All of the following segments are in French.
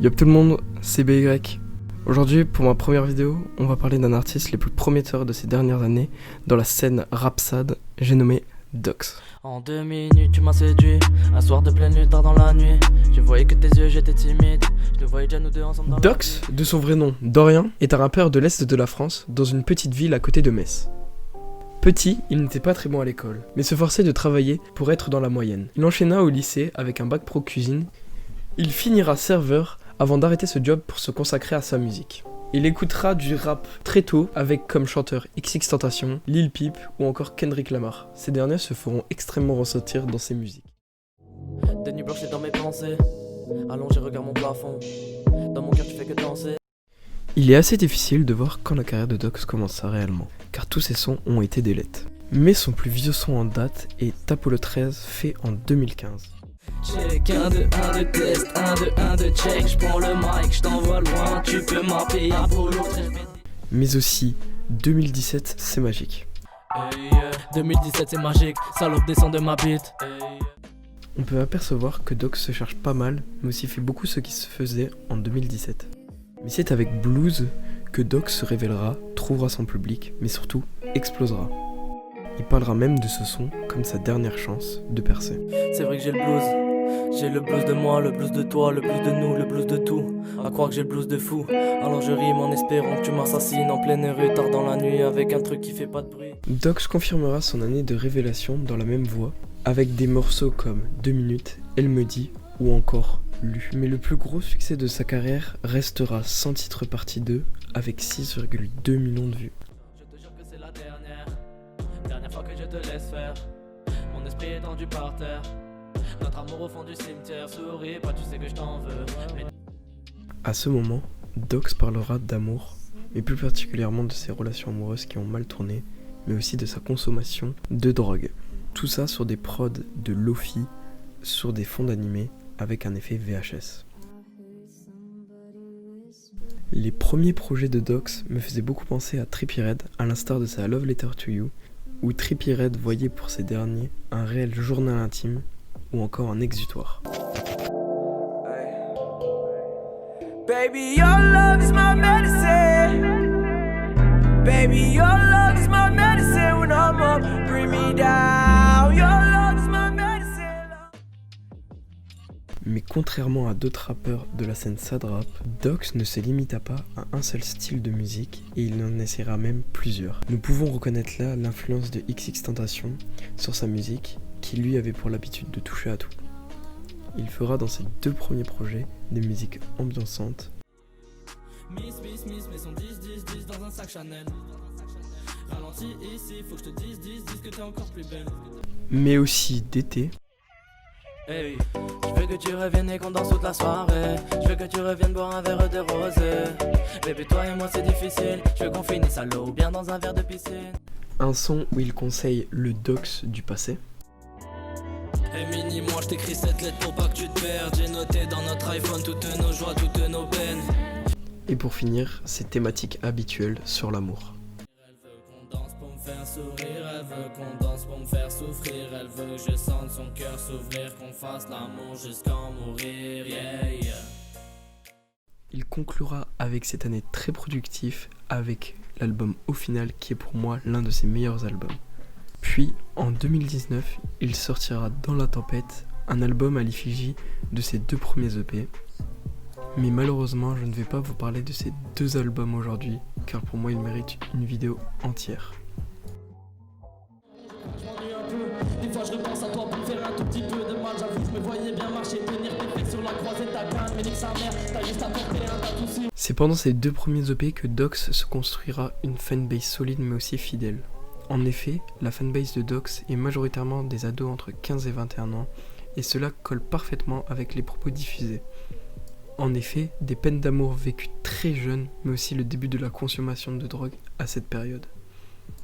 Yop tout le monde, c'est BY. Aujourd'hui, pour ma première vidéo, on va parler d'un artiste les plus prometteurs de ces dernières années dans la scène rap sad, j'ai nommé Dox. En 2 minutes tu m'as séduit, un soir de pleine nuit tard dans la nuit. Je voyais que tes yeux, j'étais timide, je te voyais déjà nous deux ensemble dans Dox, de son vrai nom Dorian, est un rappeur de l'est de la France, dans une petite ville à côté de Metz. Petit, il n'était pas très bon à l'école, mais se forçait de travailler pour être dans la moyenne. Il enchaîna au lycée avec un bac pro cuisine. Il finira serveur avant d'arrêter ce job pour se consacrer à sa musique. Il écoutera du rap très tôt avec comme chanteurs XXXTentacion, Lil Peep ou encore Kendrick Lamar. Ces derniers se feront extrêmement ressentir dans ses musiques. Des nuits blanches dans mes pensées, allongé regarde mon plafond, dans mon cœur tu fais que danser. Il est assez difficile de voir quand la carrière de Dox commencera réellement, car tous ses sons ont été des lettres. Mais son plus vieux son en date est Apollo 13, fait en 2015. Check, 1, 2, 1, 2, test, 1, 2, 1, 2, check, j'prends le mic, j't'envoie loin, tu peux m'appeler Apollo 13. Mais aussi 2017, c'est magique. Hey, 2017 c'est magique, salope descend de ma bite. Hey. On peut apercevoir que Dox se cherche pas mal, mais aussi fait beaucoup ce qui se faisait en 2017. Mais c'est avec Blues que Dox se révélera, trouvera son public, mais surtout explosera. Il parlera même de ce son comme sa dernière chance de percer. C'est vrai que j'ai le blues. J'ai le blues de moi, le blues de toi, le blues de nous, le blues de tout. À croire que j'ai le blues de fou. Alors je rime en espérant que tu m'assassines en pleine rue tard dans la nuit avec un truc qui fait pas de bruit. Dox confirmera son année de révélation dans la même voie, avec des morceaux comme 2 minutes, Elle me dit ou encore Lu. Mais le plus gros succès de sa carrière restera Sans titre partie 2 avec 6,2 millions de vues. Je te jure que c'est la dernière fois que je te laisse faire. Mon esprit est tendu par terre. Notre amour au fond du cimetière, souris pas, tu sais que je t'en veux. Mais... À ce moment, Dox parlera d'amour, mais plus particulièrement de ses relations amoureuses qui ont mal tourné, mais aussi de sa consommation de drogue. Tout ça sur des prods de Lofi, sur des fonds d'animé, avec un effet VHS. Les premiers projets de Dox me faisaient beaucoup penser à Trippie Redd, à l'instar de sa Love Letter to You, où Trippie Redd voyait pour ces derniers un réel journal intime, ou encore un exutoire. Baby, your love is my medicine. Baby, your love is my medicine. When I'm up, bring me down. Your love is my medicine. Mais contrairement à d'autres rappeurs de la scène sad rap, Dox ne se limita pas à un seul style de musique et il en essaiera même plusieurs. Nous pouvons reconnaître là l'influence de XXXTentacion sur sa musique, qui lui avait pour l'habitude de toucher à tout. Il fera dans ses 2 premiers projets des musiques ambiançantes. Miss, mais son 10 dans un sac Chanel. Ralentis ici, faut que je te dise que t'es encore plus belle. Mais aussi d'été. Hey, je veux que tu reviennes et qu'on danse toute la soirée. Je veux que tu reviennes boire un verre de rosé. Bébé, toi et moi c'est difficile. Je veux qu'on finisse à l'eau ou bien dans un verre de piscine. Un son où il conseille le Dox du passé. Hey mini, moi je t'écris cette lettre pour pas que tu te perdes. J'ai noté dans notre iPhone toutes nos joies, toutes nos peines. Et pour finir, ses thématiques habituelles sur l'amour. Elle veut qu'on danse pour me faire sourire, elle veut qu'on danse pour me faire souffrir. Elle veut que je sente son cœur s'ouvrir, qu'on fasse l'amour jusqu'en mourir, yeah, yeah. Il conclura avec cette année très productive avec l'album Au final qui est pour moi l'un de ses meilleurs albums. Puis en 2019, il sortira Dans la tempête, un album à l'effigie de ses 2 premiers EP. Mais malheureusement, je ne vais pas vous parler de ces 2 albums aujourd'hui, car pour moi, ils méritent une vidéo entière. Des fois je repense à toi pour me faire un tout petit peu de mal. J'avoue, je me voyais bien marcher, tenir tes pecs sur la croisée, ta canne, mais nique sa mère, t'as juste apporté un tatou. C'est pendant ces 2 premiers EP que Dox se construira une fanbase solide mais aussi fidèle. En effet, la fanbase de Dox est majoritairement des ados entre 15 et 21 ans, et cela colle parfaitement avec les propos diffusés. En effet, des peines d'amour vécues très jeunes, mais aussi le début de la consommation de drogue à cette période.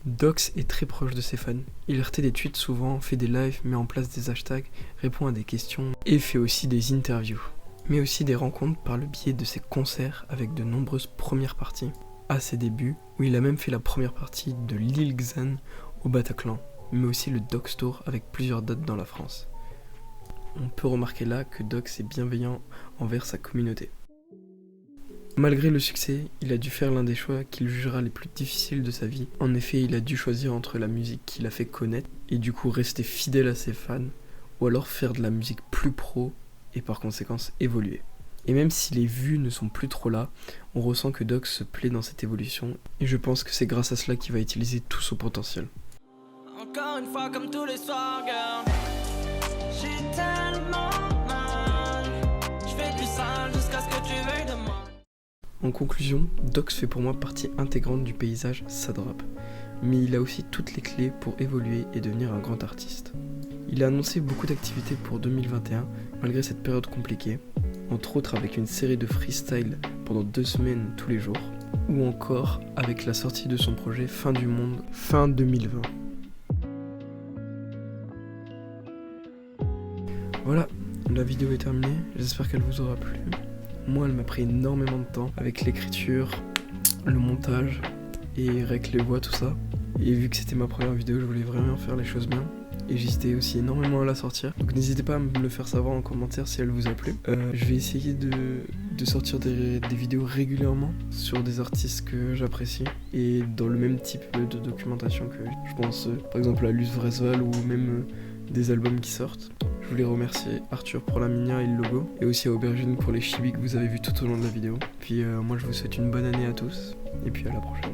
Dox est très proche de ses fans. Il RT des tweets souvent, fait des lives, met en place des hashtags, répond à des questions et fait aussi des interviews. Mais aussi des rencontres par le biais de ses concerts avec de nombreuses premières parties. À ses débuts, où il a même fait la première partie de Lil Xan au Bataclan, mais aussi le Dox Tour avec plusieurs dates dans la France. On peut remarquer là que Dox est bienveillant envers sa communauté. Malgré le succès, il a dû faire l'un des choix qu'il jugera les plus difficiles de sa vie. En effet, il a dû choisir entre la musique qu'il a fait connaître et du coup rester fidèle à ses fans, ou alors faire de la musique plus pro et par conséquence évoluer. Et même si les vues ne sont plus trop là, on ressent que Dox se plaît dans cette évolution et je pense que c'est grâce à cela qu'il va utiliser tout son potentiel. Encore une fois comme tous les soirs, girl. J'ai tellement mal. Je fais du sale jusqu'à ce que tu veuilles de moi. En conclusion, Dox fait pour moi partie intégrante du paysage Sadrap, mais il a aussi toutes les clés pour évoluer et devenir un grand artiste. Il a annoncé beaucoup d'activités pour 2021 malgré cette période compliquée, entre autres avec une série de freestyle pendant 2 semaines tous les jours, ou encore avec la sortie de son projet Fin du Monde fin 2020. Voilà, la vidéo est terminée, j'espère qu'elle vous aura plu. Moi, elle m'a pris énormément de temps avec l'écriture, le montage et avec les voix, tout ça. Et vu que c'était ma première vidéo, je voulais vraiment faire les choses bien. Et j'hésitais aussi énormément à la sortir. Donc n'hésitez pas à me le faire savoir en commentaire si elle vous a plu. Je vais essayer de sortir des vidéos régulièrement sur des artistes que j'apprécie. Et dans le même type de documentation que je pense par exemple à Luce Vresval ou même des albums qui sortent. Je voulais remercier Arthur pour la minière et le logo, et aussi à Aubergine pour les chibis que vous avez vus tout au long de la vidéo. Puis moi je vous souhaite une bonne année à tous, et puis à la prochaine.